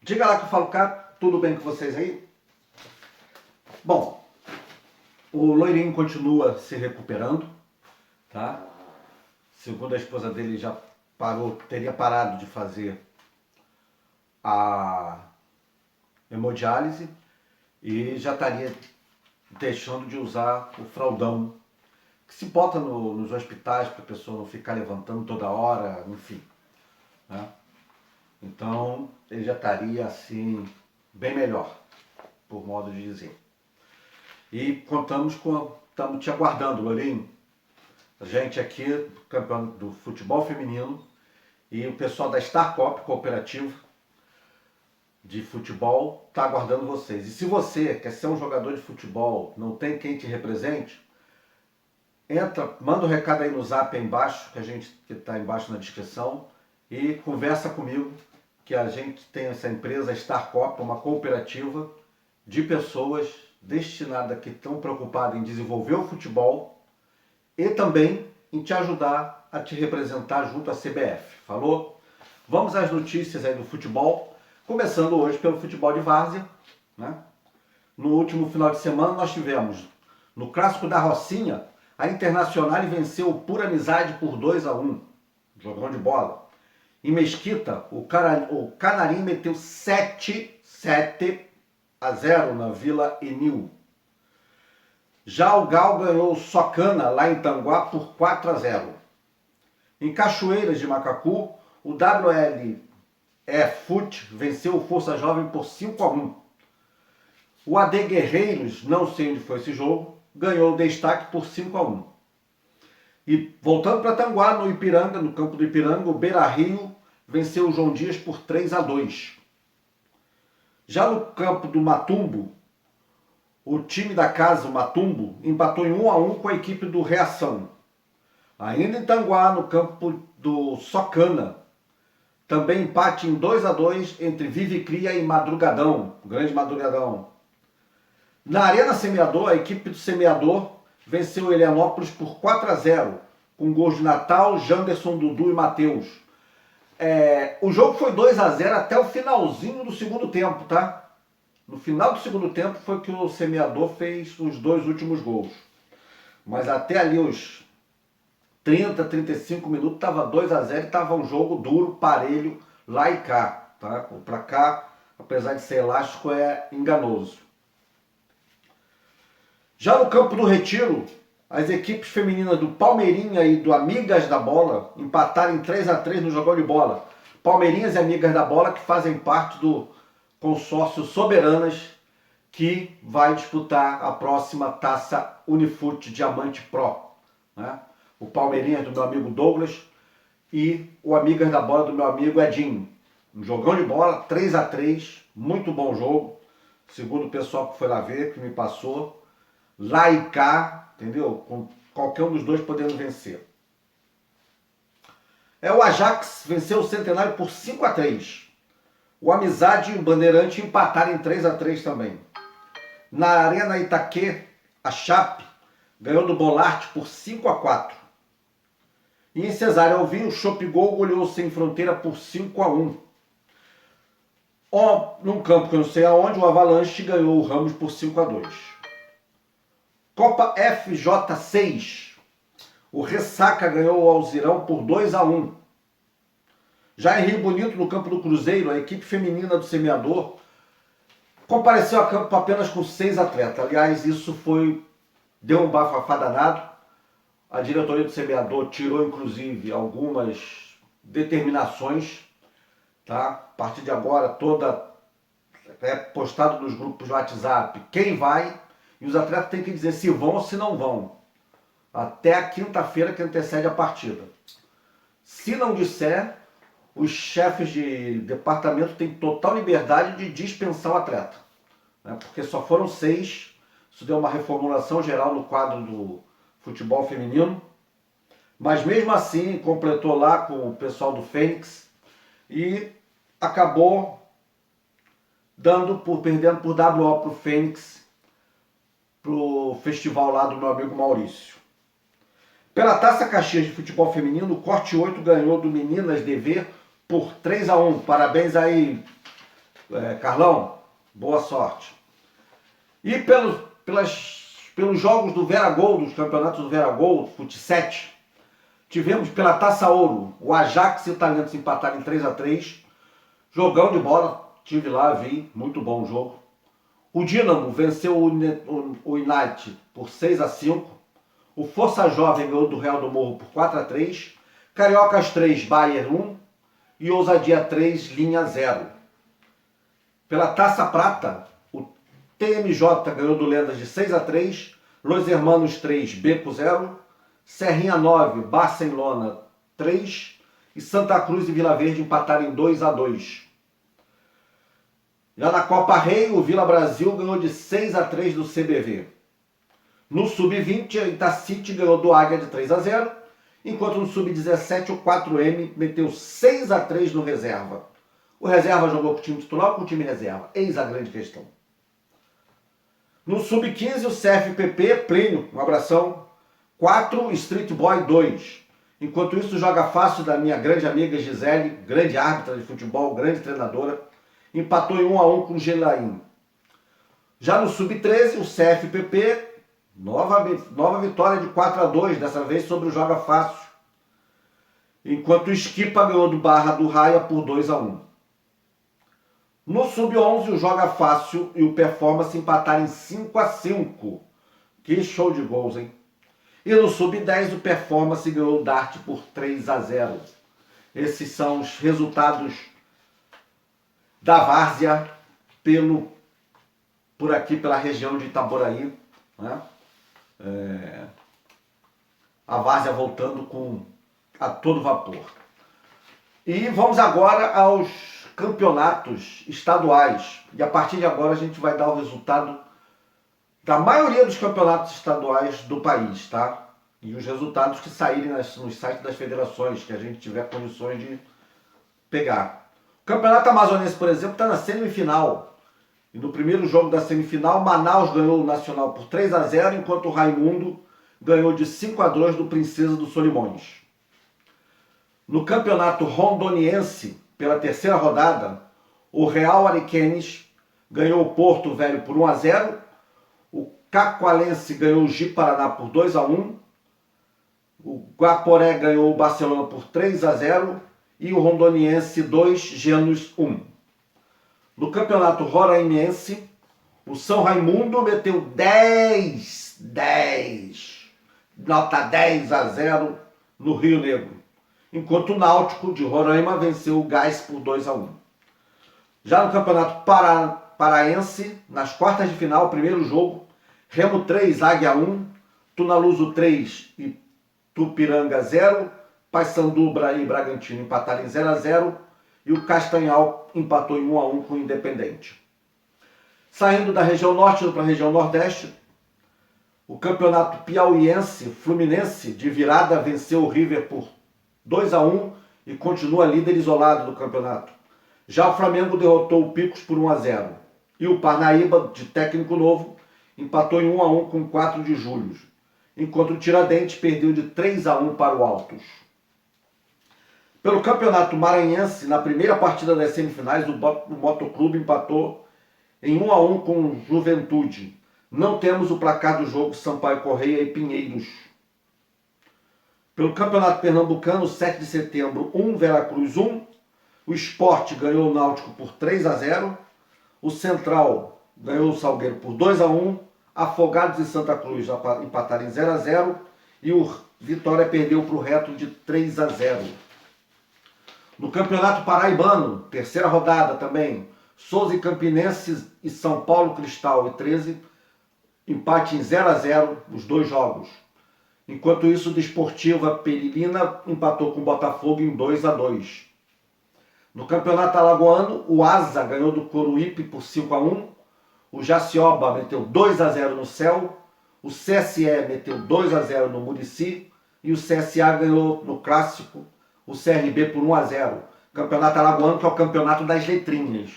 Diga lá que eu falo cá, tudo bem com vocês aí? Bom, o loirinho continua se recuperando, tá? Segundo a esposa dele, já teria parado de fazer a hemodiálise e já estaria deixando de usar o fraldão que se bota nos hospitais para a pessoa não ficar levantando toda hora, enfim, né? Então ele já estaria assim bem melhor, por modo de dizer. E estamos te aguardando, Lourinho. A gente aqui, campeão do futebol feminino, e o pessoal da Star Cop Cooperativa de futebol está aguardando vocês. E se você quer ser um jogador de futebol, não tem quem te represente, entra, manda um recado aí no zap aí embaixo, que está embaixo na descrição, e conversa comigo, que a gente tem essa empresa Star Cop, uma cooperativa de pessoas destinada que estão preocupadas em desenvolver o futebol e também em te ajudar a te representar junto à CBF. Falou? Vamos às notícias aí do futebol, começando hoje pelo futebol de várzea, né? No último final de semana nós tivemos, no Clássico da Rocinha, a Internacional venceu o Pura Amizade por 2-1, jogão de bola. Em Mesquita, o Canarim meteu 7-0 na Vila Enil. Já o Gal ganhou o Socana lá em Tanguá por 4-0. Em Cachoeiras de Macacu, o WLE Fute venceu o Força Jovem por 5-1. O AD Guerreiros, não sei onde foi esse jogo, ganhou o Destaque por 5-1. E voltando para Tanguá, no Ipiranga, no campo do Ipiranga, o Beira Rio venceu o João Dias por 3-2. Já no campo do Matumbo, o time da casa, o Matumbo, empatou em 1-1 com a equipe do Reação. Ainda em Tanguá, no campo do Socana, também empate em 2-2 entre Vive Cria e Madrugadão, o grande Madrugadão. Na Arena Semeador, a equipe do Semeador venceu o Helianópolis por 4-0, com gols de Natal, Janderson, Dudu e Matheus. O jogo foi 2-0 até o finalzinho do segundo tempo, tá? No final do segundo tempo foi que o Semeador fez os 2 últimos gols. Mas até ali os 30, 35 minutos estava 2-0 e estava um jogo duro, parelho, lá e cá, tá? O pra cá, apesar de ser elástico, é enganoso. Já no campo do Retiro, as equipes femininas do Palmeirinha e do Amigas da Bola empataram em 3-3 no jogão de bola. Palmeirinhas e Amigas da Bola que fazem parte do consórcio Soberanas, que vai disputar a próxima Taça Unifute Diamante Pro, né? O Palmeirinhas do meu amigo Douglas e o Amigas da Bola do meu amigo Edinho. Um jogão de bola, 3-3, muito bom jogo, segundo o pessoal que foi lá ver, que me passou. Lá e cá, entendeu? Com qualquer um dos dois podendo vencer. O Ajax venceu o Centenário por 5-3. O Amizade e o Bandeirante empataram em 3-3 também. Na Arena Itaquê, a Chape ganhou do Bolarte por 5-4. E em Cesário Alvim, o Chopigol goleou o Sem Fronteira por 5-1. Num campo que eu não sei aonde, o Avalanche ganhou o Ramos por 5-2. Copa FJ6. O Ressaca ganhou o Alzirão por 2-1. Já em Rio Bonito, no campo do Cruzeiro, a equipe feminina do Semeador compareceu a campo apenas com 6 atletas. Aliás, isso deu um bafafá danado. A diretoria do Semeador tirou, inclusive, algumas determinações, tá? A partir de agora, é postado nos grupos de WhatsApp quem vai, e os atletas têm que dizer se vão ou se não vão, até a quinta-feira que antecede a partida. Se não disser, os chefes de departamento têm total liberdade de dispensar o atleta, né? Porque só foram 6, isso deu uma reformulação geral no quadro do futebol feminino, mas mesmo assim completou lá com o pessoal do Fênix e acabou perdendo por WO para o Fênix, para o festival lá do meu amigo Maurício. Pela Taça Caxias de Futebol Feminino, o Corte 8 ganhou do Meninas DV por 3-1. Parabéns aí, Carlão, boa sorte. E pelos jogos do Veragol, dos campeonatos do Veragol, Fut 7, tivemos pela Taça Ouro, o Ajax e o Talentos empataram em 3-3. Jogão de bola, tive lá, vi, muito bom o jogo. O Dínamo venceu o United por 6-5. O Força Jovem ganhou do Real do Morro por 4-3. Cariocas 3, Bayern 1. E Ousadia 3, Linha 0. Pela Taça Prata, o TMJ ganhou do Lendas de 6-3. Los Hermanos 3, Beco 0. Serrinha 9, Barcelona 3. E Santa Cruz e Vila Verde empataram em 2-2. Já na Copa Rei, o Vila Brasil ganhou de 6-3 do CBV. No Sub-20, a Itacity ganhou do Águia de 3-0, enquanto no Sub-17 o 4M meteu 6-3 no reserva. O reserva jogou com o time titular ou com o time reserva? Eis a grande questão. No Sub-15, o CFPP, Plínio, um abração, 4, Street Boy 2. Enquanto isso, joga fácil da minha grande amiga Gisele, grande árbitra de futebol, grande treinadora, empatou em 1-1 com o Gelaim. Já no Sub-13, o CFPP, nova vitória de 4-2, dessa vez sobre o Joga Fácil. Enquanto o Esquipa ganhou do Barra do Raia por 2-1. No Sub-11, o Joga Fácil e o Performance empataram em 5-5. Que show de gols, hein? E no Sub-10, o Performance ganhou o Dart por 3-0. Esses são os resultados da várzea por aqui pela região de Itaboraí, né? A várzea voltando a todo vapor. E vamos agora aos campeonatos estaduais. E a partir de agora a gente vai dar o resultado da maioria dos campeonatos estaduais do país, tá? E os resultados que saírem nos sites das federações, que a gente tiver condições de pegar. O Campeonato Amazonense, por exemplo, está na semifinal. E no primeiro jogo da semifinal, Manaus ganhou o Nacional por 3-0, enquanto o Raimundo ganhou de 5-2 do Princesa dos Solimões. No Campeonato Rondoniense, pela terceira rodada, o Real Ariquemes ganhou o Porto Velho por 1-0, o Cacoalense ganhou o Ji-Paraná por 2-1, o Guaporé ganhou o Barcelona por 3-0 e o Rondoniense 2, Genos 1. No Campeonato Roraimense, o São Raimundo meteu 10, nota 10-0 no Rio Negro, enquanto o Náutico de Roraima venceu o Gás por 2-1. Já no Campeonato Paraense, nas quartas de final, primeiro jogo, Remo 3, Águia 1, Tunaluso 3 e Tupiranga 0, Paysandu e Bragantino empataram em 0-0 e o Castanhal empatou em 1-1 com o Independente. Saindo da região norte para a região nordeste, o campeonato piauiense, Fluminense, de virada, venceu o River por 2-1 e continua líder isolado do campeonato. Já o Flamengo derrotou o Picos por 1-0. E o Parnaíba, de técnico novo, empatou em 1-1 com 4 de julho, enquanto o Tiradentes perdeu de 3-1 para o Altos. Pelo Campeonato Maranhense, na primeira partida das semifinais, o Motoclube empatou em 1-1 com o Juventude. Não temos o placar do jogo Sampaio Correia e Pinheiros. Pelo Campeonato Pernambucano, 7 de setembro, 1, Veracruz 1. O Sport ganhou o Náutico por 3-0. O Central ganhou o Salgueiro por 2-1. Afogados e Santa Cruz empataram em 0-0. E o Vitória perdeu para o Reto de 3-0. No Campeonato Paraibano, terceira rodada também, Souza e Campinense e São Paulo Cristal e 13, empate em 0-0 os dois jogos. Enquanto isso, o Desportiva Perilina empatou com o Botafogo em 2-2. No Campeonato Alagoano, o Asa ganhou do Coruípe por 5-1, o Jacioba meteu 2-0 no Céu, o CSE meteu 2-0 no Murici e o CSA ganhou no Clássico o CRB por 1-0. Campeonato Alagoano, que é o campeonato das letrinhas.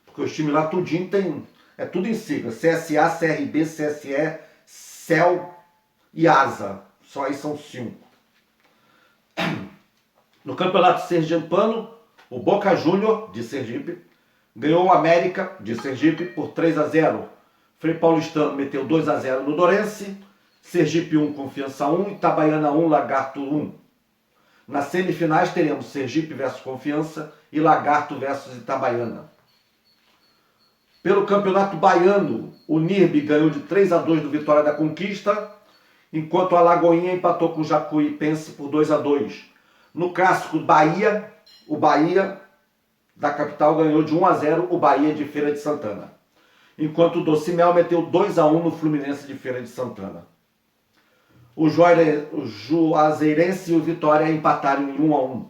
Porque os times lá tudinho é tudo em sigla. CSA, CRB, CSE, CEL e ASA. Só aí são 5. No Campeonato Sergipano, o Boca Júnior, de Sergipe, ganhou o América de Sergipe por 3-0. Frei Paulistano meteu 2-0 no Dourense. Sergipe 1, Confiança 1, Itabaiana 1, Lagarto 1. Nas semifinais teremos Sergipe versus Confiança e Lagarto versus Itabaiana. Pelo Campeonato Baiano, o NIRB ganhou de 3-2 do Vitória da Conquista, enquanto a Lagoinha empatou com o Jacuipense por 2-2. No clássico Bahia, o Bahia da capital ganhou de 1-0 o Bahia de Feira de Santana, enquanto o Docimel meteu 2-1 no Fluminense de Feira de Santana. O Juazeirense e o Vitória empataram em 1-1.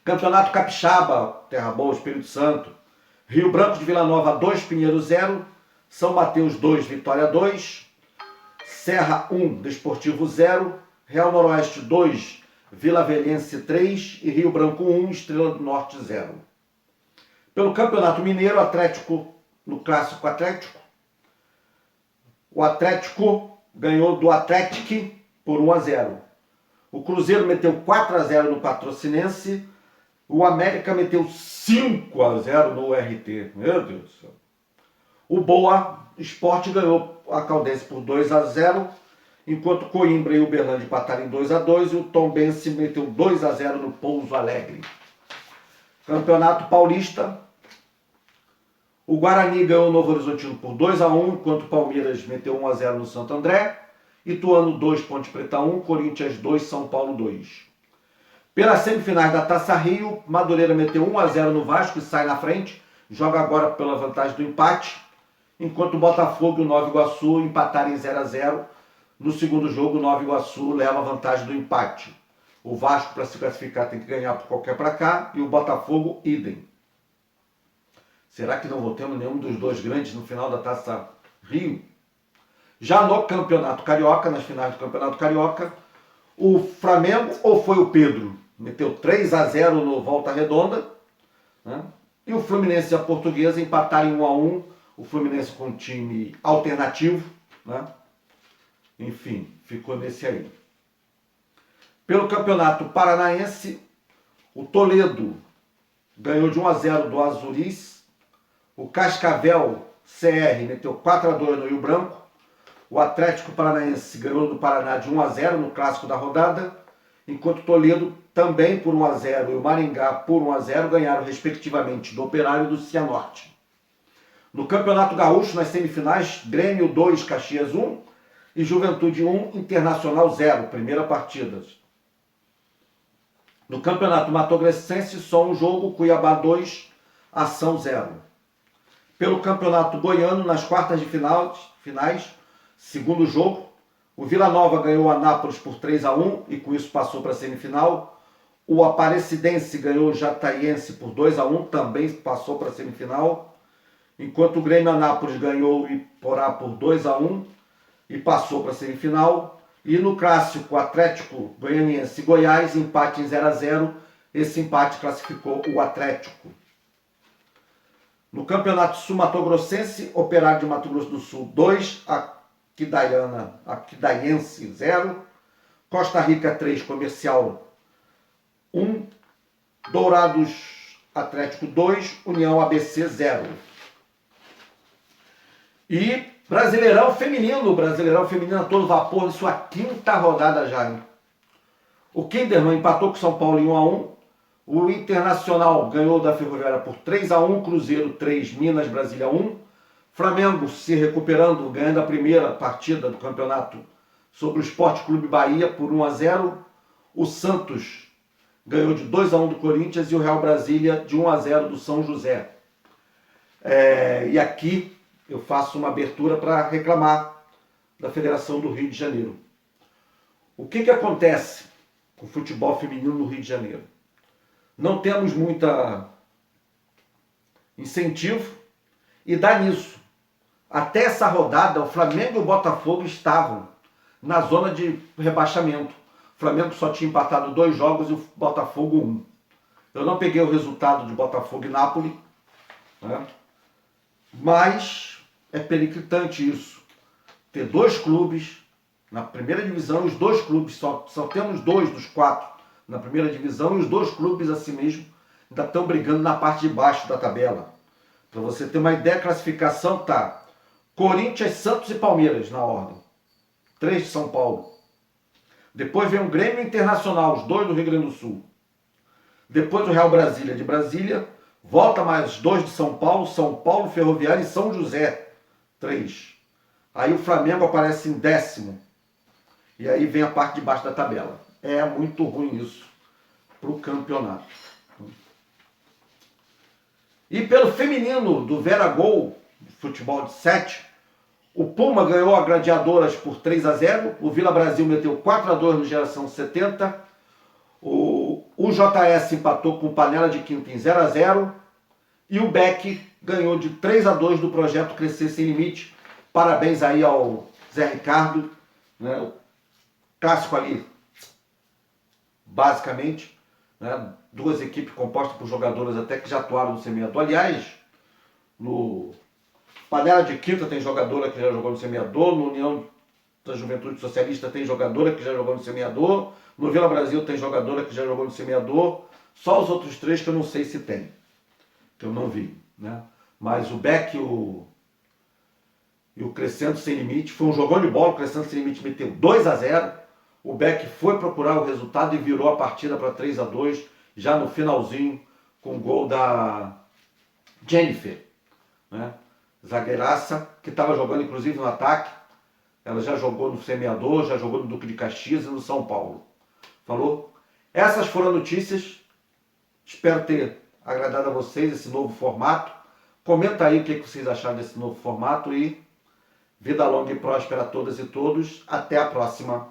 Campeonato Capixaba, Terra Boa, Espírito Santo. Rio Branco de Vila Nova 2, Pinheiro 0. São Mateus 2, Vitória 2. Serra 1, Desportivo 0. Real Noroeste 2, Vila Velhense 3. E Rio Branco 1, Estrela do Norte 0. Pelo Campeonato Mineiro, Atlético, no Clássico Atlético, o Atlético ganhou do Atlético por 1-0. O Cruzeiro meteu 4-0 no Patrocinense. O América meteu 5-0 no URT. Meu Deus do céu. O Boa Esporte ganhou a Caldense por 2-0, enquanto Coimbra e Uberlândia empataram em 2-2 e o Tombense meteu 2-0 no Pouso Alegre. Campeonato Paulista, o Guarani ganhou o Novo Horizontino por 2-1, enquanto o Palmeiras meteu 1-0 no Santo André. Ituano 2, Ponte Preta 1, Corinthians 2, São Paulo 2. Pelas semifinais da Taça Rio, Madureira meteu 1-0 no Vasco e sai na frente, joga agora pela vantagem do empate, enquanto o Botafogo e o Nova Iguaçu empataram em 0-0. No segundo jogo, o Nova Iguaçu leva a vantagem do empate. O Vasco, para se classificar, tem que ganhar por qualquer placar e o Botafogo, idem. Será que não voltemos nenhum dos dois grandes no final da Taça Rio? Já no Campeonato Carioca, nas finais do Campeonato Carioca, o Flamengo, ou foi o Pedro, meteu 3-0 no Volta Redonda, né? E o Fluminense e a Portuguesa empataram em 1-1, o Fluminense com um time alternativo, né? Enfim, ficou nesse aí. Pelo Campeonato Paranaense, o Toledo ganhou de 1-0 do Azuris, o Cascavel CR meteu 4-2 no Rio Branco, o Atlético Paranaense ganhou do Paraná de 1-0 no clássico da rodada, enquanto Toledo também por 1-0 e o Maringá por 1-0 ganharam respectivamente do Operário e do Cianorte. No Campeonato Gaúcho, nas semifinais, Grêmio 2, Caxias 1 e Juventude 1, Internacional 0, primeira partida. No Campeonato Mato-Grossense, só um jogo, Cuiabá 2, Ação 0. Pelo Campeonato Goiano, nas quartas de finais, segundo jogo, o Vila Nova ganhou o Anápolis por 3-1 e com isso passou para a semifinal. O Aparecidense ganhou o Jataiense por 2-1, também passou para a semifinal. Enquanto o Grêmio Anápolis ganhou o Iporá por 2-1 e passou para a semifinal. E no clássico Atlético Goianiense e Goiás, empate em 0-0, esse empate classificou o Atlético. No Campeonato Sul-Mato-Grossense, Operário de Mato Grosso do Sul 2, Aquidaiense 0, Costa Rica 3, Comercial 1, Dourados Atlético 2, União ABC 0. E Brasileirão Feminino a todo vapor em sua quinta rodada já. Hein? O Kinderman empatou com São Paulo em 1-1, o Internacional ganhou da Ferroviária por 3-1, Cruzeiro 3, Minas Brasília 1, Flamengo se recuperando, ganhando a primeira partida do campeonato sobre o Sport Clube Bahia por 1-0. O Santos ganhou de 2-1 do Corinthians e o Real Brasília de 1-0 do São José. E aqui eu faço uma abertura para reclamar da Federação do Rio de Janeiro. O que acontece com o futebol feminino no Rio de Janeiro? Não temos muita incentivo e dá nisso. Até essa rodada, o Flamengo e o Botafogo estavam na zona de rebaixamento. O Flamengo só tinha empatado 2 jogos e o Botafogo 1. Eu não peguei o resultado de Botafogo e Napoli, né? Mas é periclitante isso. Ter 2 clubes na primeira divisão, os 2 clubes, só temos 2 dos 4 na primeira divisão, e os 2 clubes assim mesmo ainda estão brigando na parte de baixo da tabela. Para você ter uma ideia, a classificação tá Corinthians, Santos e Palmeiras na ordem. 3 de São Paulo. Depois vem o Grêmio Internacional, os 2 do Rio Grande do Sul. Depois o Real Brasília de Brasília. Volta mais 2 de São Paulo, Ferroviário e São José. 3. Aí o Flamengo aparece em 10º. E aí vem a parte de baixo da tabela. É muito ruim isso para o campeonato. E pelo feminino do Vera Gol, futebol de 7, o Puma ganhou a Gladiadoras por 3-0, o Vila Brasil meteu 4-2 no Geração 70, o JS empatou com o Panela de Quinta em 0-0 e o Beck ganhou de 3-2 do Projeto Crescer Sem Limite. Parabéns aí ao Zé Ricardo, né? O clássico ali, basicamente, né? 2 equipes compostas por jogadoras até que já atuaram no semeador. Aliás, no Panela de Quinta tem jogadora que já jogou no semeador, no União da Juventude Socialista tem jogadora que já jogou no semeador, no Vila Brasil tem jogadora que já jogou no semeador, só os outros 3 que eu não sei se tem, que eu não vi, né? Mas o Beck e o Crescendo Sem Limite, foi um jogão de bola, o Crescendo Sem Limite meteu 2-0, o Beck foi procurar o resultado e virou a partida para 3-2, já no finalzinho, com o gol da Jennifer, né? Zagueiraça, que estava jogando inclusive no ataque. Ela já jogou no Semeador, já jogou no Duque de Caxias e no São Paulo. Falou? Essas foram notícias. Espero ter agradado a vocês esse novo formato. Comenta aí o que vocês acharam desse novo formato e vida longa e próspera a todas e todos. Até a próxima.